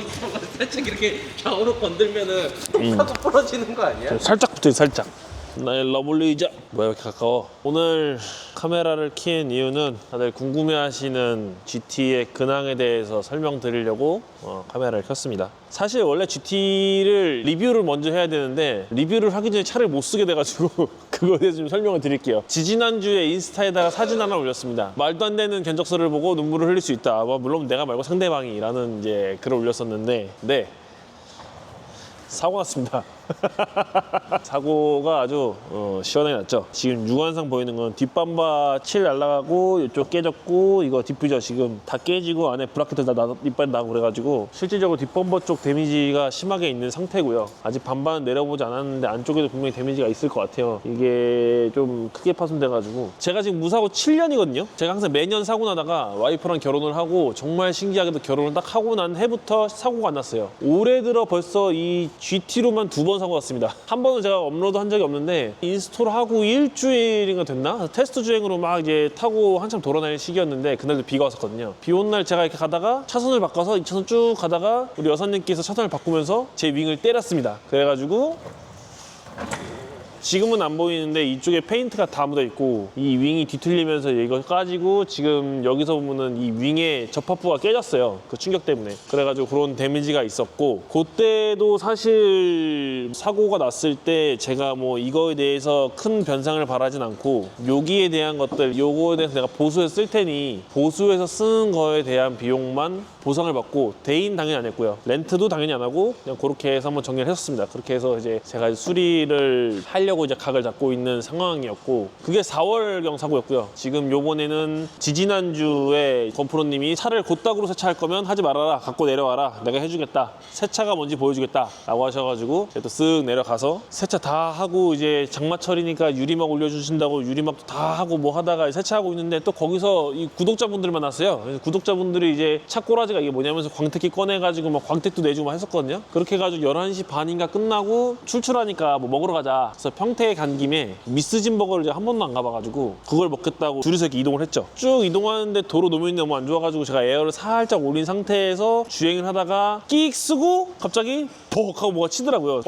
컨트롤러 살짝 이렇게 좌우로 건들면은 뚝 하고 부러지는 거 아니야? 살짝 붙어있어, 살짝. 나의 러블리자. 뭐야, 왜 이렇게 가까워? 오늘 카메라를 킨 이유는 다들 궁금해하시는 GT의 근황에 대해서 설명드리려고 카메라를 켰습니다. 사실 원래 GT를 리뷰를 먼저 해야 되는데 리뷰를 하기 전에 차를 못 쓰게 돼가지고 그거에 대해서 좀 설명을 드릴게요. 지지난주에 인스타에다가 사진 하나 올렸습니다. 말도 안 되는 견적서를 보고 눈물을 흘릴 수 있다. 물론 내가 말고 상대방이 라는 이제 글을 올렸었는데 네, 사고 났습니다. 사고가 아주 시원하게 났죠. 지금 육안상 보이는 건 뒷밤바 칠 날라가고 이쪽 깨졌고 이거 디퓨저 지금 다 깨지고 안에 브라켓들 다 이빨 나고 그래가지고 실질적으로 뒷범버 쪽 데미지가 심하게 있는 상태고요. 아직 반반은 내려보지 않았는데 안쪽에도 분명히 데미지가 있을 것 같아요. 이게 좀 크게 파손돼가지고 제가 지금 무사고 7년이거든요. 제가 항상 매년 사고 나다가 와이프랑 결혼을 하고 정말 신기하게도 결혼을 딱 하고 난 해부터 사고가 안 났어요. 올해 들어 벌써 이 GT로만 2번 사고 났습니다. 한 번은 제가 업로드 한 적이 없는데 인스톨 하고 일주일인가 됐나? 테스트 주행으로 막 이제 타고 한참 돌아다닐 시기였는데 그날도 비가 왔었거든요. 비 온 날 제가 이렇게 가다가 차선을 바꿔서 2차선 쭉 가다가 우리 여사님께서 차선을 바꾸면서 제 윙을 때렸습니다. 그래가지고 지금은 안 보이는데 이쪽에 페인트가 다 묻어 있고 이 윙이 뒤틀리면서 이거 까지고 지금 여기서 보면은 이 윙의 접합부가 깨졌어요. 그 충격 때문에. 그래가지고 그런 데미지가 있었고 그때도 사실 사고가 났을 때 제가 뭐 이거에 대해서 큰 변상을 바라진 않고 여기에 대한 것들 요거에 대해서 내가 보수해서 쓸 테니 보수해서 쓰는 거에 대한 비용만 보상을 받고 대인 당연히 안 했고요. 렌트도 당연히 안 하고 그냥 그렇게 해서 한번 정리를 했었습니다. 그렇게 해서 이제 제가 수리를 하려고 이제 각을 잡고 있는 상황이었고 그게 4월경 사고였고요. 지금 요번에는 지지난주에 건프로님이 차를 곧다구로 세차할 거면 하지 말아라. 갖고 내려와라. 내가 해주겠다. 세차가 뭔지 보여주겠다. 라고 하셔가지고 또 쓱 내려가서 세차 다 하고 이제 장마철이니까 유리막 올려주신다고 유리막도 다 하고 뭐 하다가 세차하고 있는데 또 거기서 이 구독자분들 만났어요. 그래서 구독자분들이 이제 차 꼬라지가 이게 뭐냐면서 광택기 꺼내가지고 막 광택도 내주고 막 했었거든요. 그렇게 해가지고 11시 반인가 끝나고 출출하니까 뭐 먹으러 가자. 그래서 평택에 간 김에 미스진 버거를 이제 한 번도 안 가봐가지고 그걸 먹겠다고 둘이서 이렇게 이동을 했죠. 쭉 이동하는데 도로 노면이 너무 안 좋아가지고 제가 에어를 살짝 올린 상태에서 주행을 하다가 끽 쓰고 갑자기 벅 하고 뭐가 치더라고요.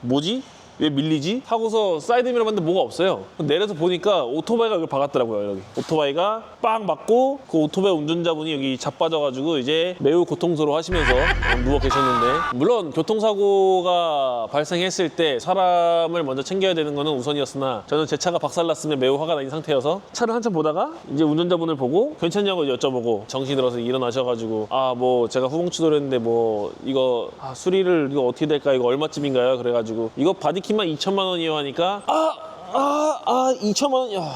뭐지? 왜 밀리지? 하고서 사이드미러 봤는데 뭐가 없어요. 내려서 보니까 오토바이가 여기 박았더라고요. 여기 오토바이가 빵 맞고 그 오토바이 운전자분이 여기 자빠져가지고 이제 매우 고통스러워 하시면서 누워 계셨는데 물론 교통사고가 발생했을 때 사람을 먼저 챙겨야 되는 거는 우선이었으나 저는 제 차가 박살났으면 매우 화가 난 상태여서 차를 한참 보다가 이제 운전자분을 보고 괜찮냐고 여쭤보고 정신이 들어서 일어나셔가지고 뭐 제가 후봉치도를 했는데 뭐 이거 수리를 이거 어떻게 될까 이거 얼마쯤인가요? 그래가지고 이거 바디킷만 2천만 원이요 하니까 2천만 원이야.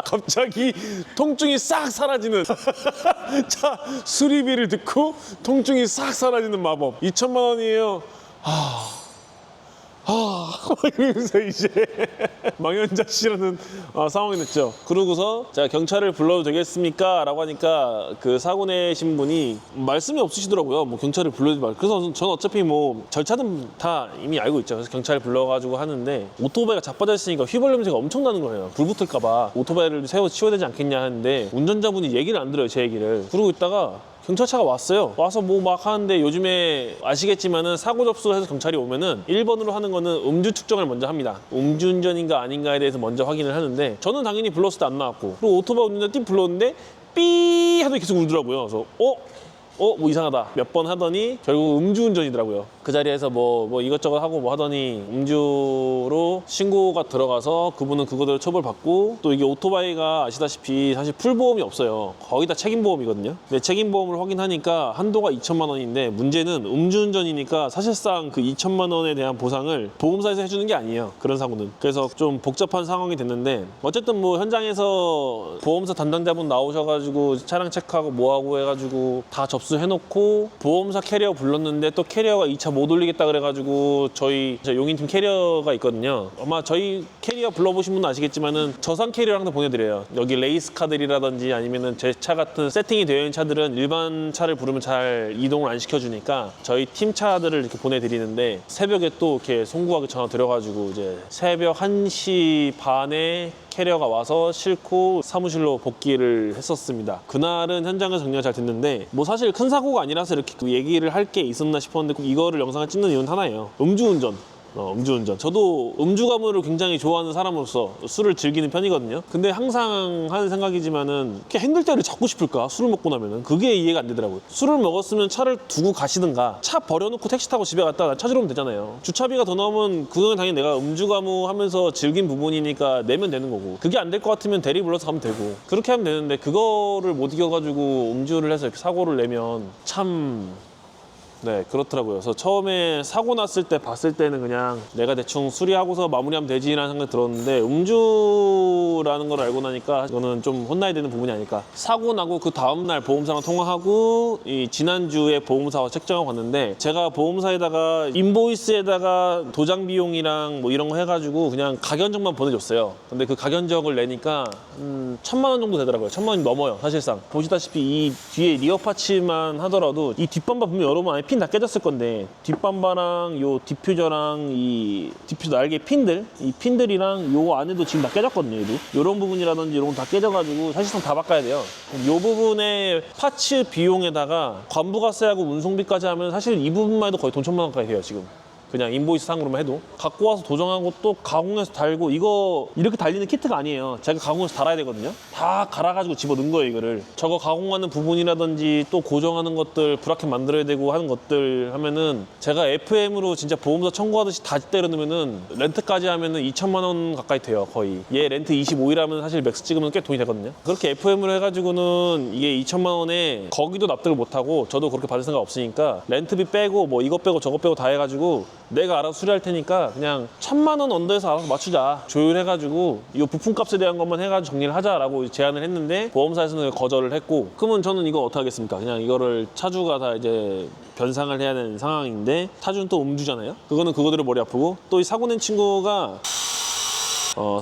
갑자기 통증이 싹 사라지는 차 수리비를 듣고 통증이 싹 사라지는 마법. 2천만 원이에요. 그래서 이제 망연자실하는 상황이 됐죠. 그러고서 제가 경찰을 불러도 되겠습니까? 라고 하니까 그 사고 내신 분이 말씀이 없으시더라고요. 뭐 경찰을 불러지 말. 그래서 저는 어차피 뭐 절차는 다 이미 알고 있죠. 그래서 경찰을 불러가지고 하는데 오토바이가 자빠져 있으니까 휘발 냄새가 엄청 나는 거예요. 불 붙을까봐 오토바이를 세워 치워야 되지 않겠냐 하는데 운전자분이 얘기를 안 들어요. 제 얘기를. 그러고 있다가 경찰차가 왔어요. 와서 뭐 막 하는데 요즘에 아시겠지만은 사고 접수해서 경찰이 오면은 1번으로 하는 거는 음주 측정을 먼저 합니다. 음주운전인가 아닌가에 대해서 먼저 확인을 하는데 저는 당연히 불렀을 때 안 나왔고 그리고 오토바이 운전자 띠 불렀는데 삐 하더니 계속 울더라고요. 그래서 뭐 이상하다 몇 번 하더니 결국 음주운전이더라고요. 그 자리에서 뭐 이것저것 하고 뭐 하더니 음주로 신고가 들어가서 그분은 그거대로 처벌받고 또 이게 오토바이가 아시다시피 사실 풀보험이 없어요. 거의 다 책임보험이거든요. 근데 책임보험을 확인하니까 한도가 2천만 원인데 문제는 음주운전이니까 사실상 그 2천만 원에 대한 보상을 보험사에서 해주는 게 아니에요. 그런 사고는. 그래서 좀 복잡한 상황이 됐는데 어쨌든 뭐 현장에서 보험사 담당자분 나오셔가지고 차량 체크하고 뭐하고 해가지고 다 접수해놓고 보험사 캐리어 불렀는데 또 캐리어가 2차 못 올리겠다 그래가지고 저희 용인팀 캐리어가 있거든요. 아마 저희 캐리어 불러보신 분은 아시겠지만은 저상 캐리어를 항상 보내드려요. 여기 레이스카들이라든지 아니면은 제 차 같은 세팅이 되어 있는 차들은 일반 차를 부르면 잘 이동을 안 시켜주니까 저희 팀 차들을 이렇게 보내드리는데 새벽에 또 이렇게 송구하게 전화 드려가지고 이제 새벽 1시 반에 캐리어가 와서 싣고 사무실로 복귀를 했었습니다. 그날은 현장에서 정리가 잘 됐는데 뭐 사실 큰 사고가 아니라서 이렇게 그 얘기를 할 게 있었나 싶었는데 꼭 이거를 영상을 찍는 이유는 하나예요. 음주운전. 저도 음주 가무를 굉장히 좋아하는 사람으로서 술을 즐기는 편이거든요. 근데 항상 하는 생각이지만은 이렇게 핸들 때를 잡고 싶을까? 술을 먹고 나면은 그게 이해가 안 되더라고요. 술을 먹었으면 차를 두고 가시든가 차 버려놓고 택시 타고 집에 갔다가 찾으러 오면 되잖아요. 주차비가 더 나오면 그건 당연히 내가 음주 가무 하면서 즐긴 부분이니까 내면 되는 거고, 그게 안 될 것 같으면 대리 불러서 가면 되고 그렇게 하면 되는데 그거를 못 이겨가지고 음주를 해서 이렇게 사고를 내면 참... 네, 그렇더라고요. 그래서 처음에 사고 났을 때 봤을 때는 그냥 내가 대충 수리하고서 마무리하면 되지라는 생각이 들었는데, 음주라는 걸 알고 나니까 이거는 좀 혼나야 되는 부분이 아닐까. 사고 나고 그 다음날 보험사랑 통화하고 이 지난주에 보험사와 책정하고 갔는데, 제가 보험사에다가 인보이스에다가 도장 비용이랑 뭐 이런 거 해가지고 그냥 가견적만 보내줬어요. 근데 그 가견적을 내니까 1,000만 원 정도 되더라고요. 1,000만 원이 넘어요, 사실상. 보시다시피 이 뒤에 리어 파츠만 하더라도 이 뒷범바 보면 여러분 안에 핀 다 깨졌을 건데, 뒷범바랑 요 디퓨저랑 이 디퓨저 날개 핀들, 이 핀들이랑 요 안에도 지금 다 깨졌거든요. 얘도 요런 부분이라든지 이런 거 다 깨져가지고 사실상 다 바꿔야 돼요. 요 부분에 파츠 비용에다가 관부가세하고 운송비까지 하면 사실 이 부분만 해도 거의 돈 1,000만 원까지 돼요 지금. 그냥 인보이스 상으로만 해도. 갖고 와서 도정하고 또 가공해서 달고, 이거 이렇게 달리는 키트가 아니에요. 제가 가공해서 달아야 되거든요. 다 갈아가지고 집어넣은 거예요, 이거를. 저거 가공하는 부분이라든지 또 고정하는 것들, 브라켓 만들어야 되고 하는 것들 하면은 제가 FM으로 진짜 보험사 청구하듯이 다 때려넣으면은 렌트까지 하면은 2,000만 원 가까이 돼요, 거의. 얘 렌트 25일하면 사실 맥스 찍으면 꽤 돈이 되거든요. 그렇게 FM으로 해가지고는 이게 2,000만 원에 거기도 납득을 못하고, 저도 그렇게 받을 생각 없으니까 렌트비 빼고 뭐 이거 빼고 저거 빼고 다 해가지고 내가 알아서 수리할 테니까 그냥 1,000만 원 언더에서 알아서 맞추자, 조율해가지고 이 부품값에 대한 것만 해가지고 정리를 하자라고 제안을 했는데, 보험사에서는 거절을 했고, 그러면 저는 이거 어떻게 하겠습니까? 그냥 이거를 차주가 다 이제 변상을 해야 되는 상황인데, 차주는 또 음주잖아요. 그거는 그거대로 머리 아프고, 또 이 사고 낸 친구가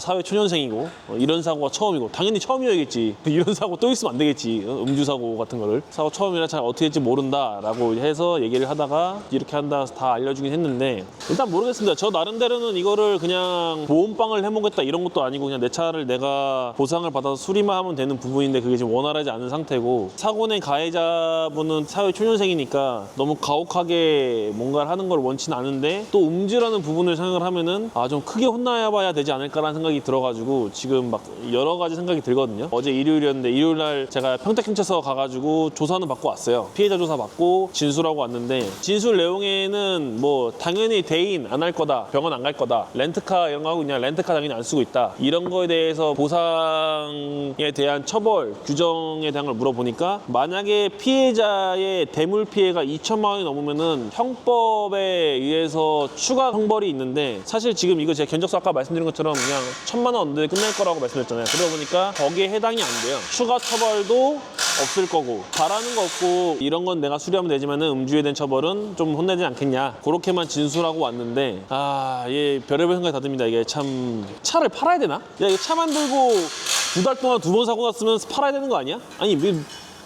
사회 초년생이고 이런 사고가 처음이고, 당연히 처음이어야겠지. 이런 사고 또 있으면 안 되겠지. 음주 사고 같은 거를. 사고 처음이라 잘 어떻게 될지 모른다라고 해서 얘기를 하다가 이렇게 한다 다 알려주긴 했는데, 일단 모르겠습니다. 저 나름대로는 이거를 그냥 보험빵을 해먹겠다 이런 것도 아니고, 그냥 내 차를 내가 보상을 받아서 수리만 하면 되는 부분인데 그게 지금 원활하지 않은 상태고, 사고 낸 가해자분은 사회 초년생이니까 너무 가혹하게 뭔가를 하는 걸 원치는 않은데, 또 음주라는 부분을 생각을 하면은 좀 크게 혼나봐야 되지 않을까 라는 생각이 들어가지고 지금 막 여러 가지 생각이 들거든요. 어제 일요일이었는데, 일요일날 제가 평택경찰서 가가지고 조사는 받고 왔어요. 피해자 조사 받고 진술하고 왔는데, 진술 내용에는 뭐 당연히 대인 안 할 거다, 병원 안 갈 거다, 렌트카 이런 거 하고 그냥 렌트카 당연히 안 쓰고 있다, 이런 거에 대해서 보상에 대한 처벌 규정에 대한 걸 물어보니까, 만약에 피해자의 대물 피해가 2,000만 원이 넘으면은 형법에 의해서 추가 형벌이 있는데, 사실 지금 이거 제가 견적서 아까 말씀드린 것처럼 그냥 1,000만 원 언더에 끝낼 거라고 말씀드렸잖아요. 그러다 보니까 거기에 해당이 안 돼요. 추가 처벌도 없을 거고, 바라는 거 없고 이런 건 내가 수리하면 되지만은 음주에 대한 처벌은 좀 혼내지 않겠냐, 그렇게만 진술하고 왔는데, 얘 별의별 생각이 다 듭니다. 이게 참, 차를 팔아야 되나? 야, 이거 차 만들고 2달 동안 2번 사고 났으면 팔아야 되는 거 아니야? 아니 왜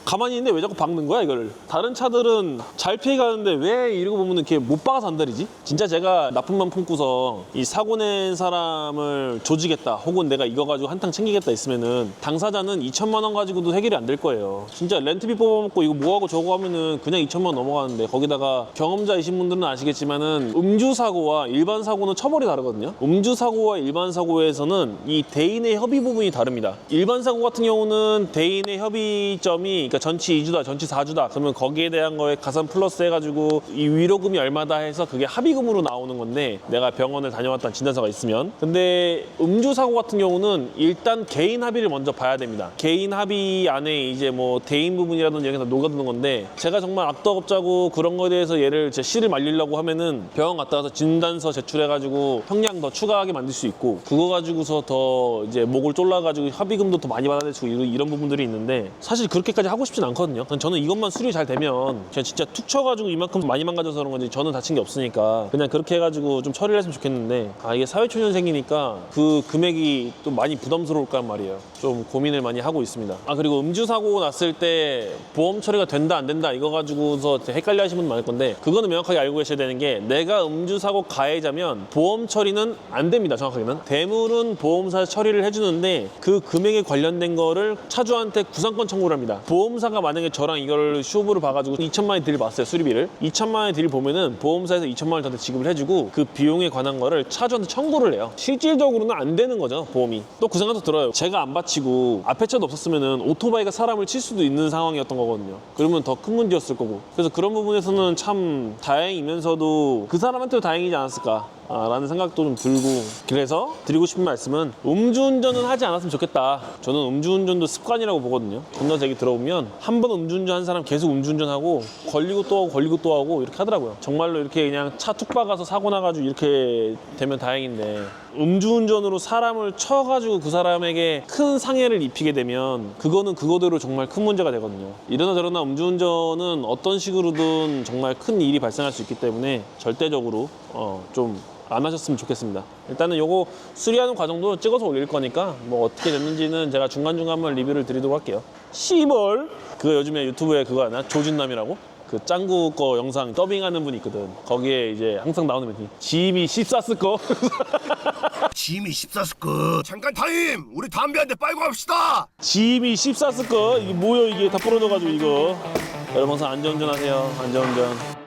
가만히 있는데 왜 자꾸 박는 거야 이거를? 다른 차들은 잘 피해가는데 왜 이러고 보면 이렇게 못 박아서 안달이지? 진짜 제가 나쁜 맘 품고서 이 사고 낸 사람을 조지겠다, 혹은 내가 이거 가지고 한탕 챙기겠다 있으면은 당사자는 2,000만 원 가지고도 해결이 안 될 거예요. 진짜 렌트비 뽑아먹고 이거 뭐하고 저거 하면은 그냥 2,000만 원 넘어가는데, 거기다가 경험자이신 분들은 아시겠지만은 음주 사고와 일반 사고는 처벌이 다르거든요. 음주 사고와 일반 사고에서는 이 대인의 협의 부분이 다릅니다. 일반 사고 같은 경우는 대인의 협의점이, 그러니까 전치 2주다, 전치 4주다. 그러면 거기에 대한 거에 가산 플러스 해가지고 이 위로금이 얼마다 해서 그게 합의금으로 나오는 건데, 내가 병원을 다녀왔다는 진단서가 있으면. 근데 음주 사고 같은 경우는 일단 개인 합의를 먼저 봐야 됩니다. 개인 합의 안에 이제 뭐 대인 부분이라든지 이런 게 다 녹아드는 건데, 제가 정말 악덕업자고 그런 거에 대해서 얘를 제 씨를 말리려고 하면은 병원 갔다 와서 진단서 제출해가지고 형량 더 추가하게 만들 수 있고, 그거 가지고서 더 이제 목을 졸라가지고 합의금도 더 많이 받아낼 수 있고 이런 부분들이 있는데, 사실 그렇게까지 하고 싶진 않거든요. 저는 이것만 수리 잘 되면 그냥 진짜 툭 쳐가지고 이만큼 많이 망가져서 그런 건지 저는 다친 게 없으니까 그냥 그렇게 해가지고 좀 처리를 했으면 좋겠는데 이게 사회초년생이니까 그 금액이 또 많이 부담스러울까 말이에요. 좀 고민을 많이 하고 있습니다. 그리고 음주사고 났을 때 보험 처리가 된다 안 된다 이거 가지고서 헷갈려 하시는 분 많을 건데 그거는 명확하게 알고 계셔야 되는 게 내가 음주사고 가해자면 보험 처리는 안 됩니다. 정확하게는 대물은 보험사 처리를 해주는데 그 금액에 관련된 거를 차주한테 구상권 청구를 합니다. 보험사가 만약에 저랑 이걸 슈업으로 봐가지고 2천만 원 딜을 봤어요. 수리비를 2천만 원의 딜을 보면은 보험사에서 2천만 원을 저한테 지급을 해주고 그 비용에 관한 거를 차주한테 청구를 해요. 실질적으로는 안 되는 거죠. 보험이. 또 그 생각도 들어요. 제가 안 바치고 앞에 차도 없었으면은 오토바이가 사람을 칠 수도 있는 상황이었던 거거든요. 그러면 더 큰 문제였을 거고. 그래서 그런 부분에서는 참 다행이면서도 그 사람한테도 다행이지 않았을까 라는 생각도 좀 들고, 그래서 드리고 싶은 말씀은 음주운전은 하지 않았으면 좋겠다. 저는 음주운전도 습관이라고 보거든요. 건너서 얘기 들어보면 한 번 음주운전 한 사람 계속 음주운전하고 걸리고 또 하고 걸리고 또 하고 이렇게 하더라고요. 정말로 이렇게 그냥 차 툭 박아서 사고 나가지고 이렇게 되면 다행인데 음주운전으로 사람을 쳐가지고 그 사람에게 큰 상해를 입히게 되면 그거는 그거대로 정말 큰 문제가 되거든요. 이러나 저러나 음주운전은 어떤 식으로든 정말 큰 일이 발생할 수 있기 때문에 절대적으로 좀 안 하셨으면 좋겠습니다. 일단은 요거 수리하는 과정도 찍어서 올릴 거니까 뭐 어떻게 됐는지는 제가 중간중간 한번 리뷰를 드리도록 할게요. 시벌 그거 요즘에 유튜브에 그거 하나? 조준남이라고? 그 짱구 거 영상 더빙하는 분이 있거든. 거기에 이제 항상 나오는 멘트 짐이 씹쌌을 거. 짐이 씹쌌을 거. 잠깐 타임! 우리 담배 한 대 빨고 합시다! 짐이 씹쌌을 거. 이게 뭐야 이게 다 부러져가지고 이거. 여러분 항상 안전운전 하세요. 안전운전.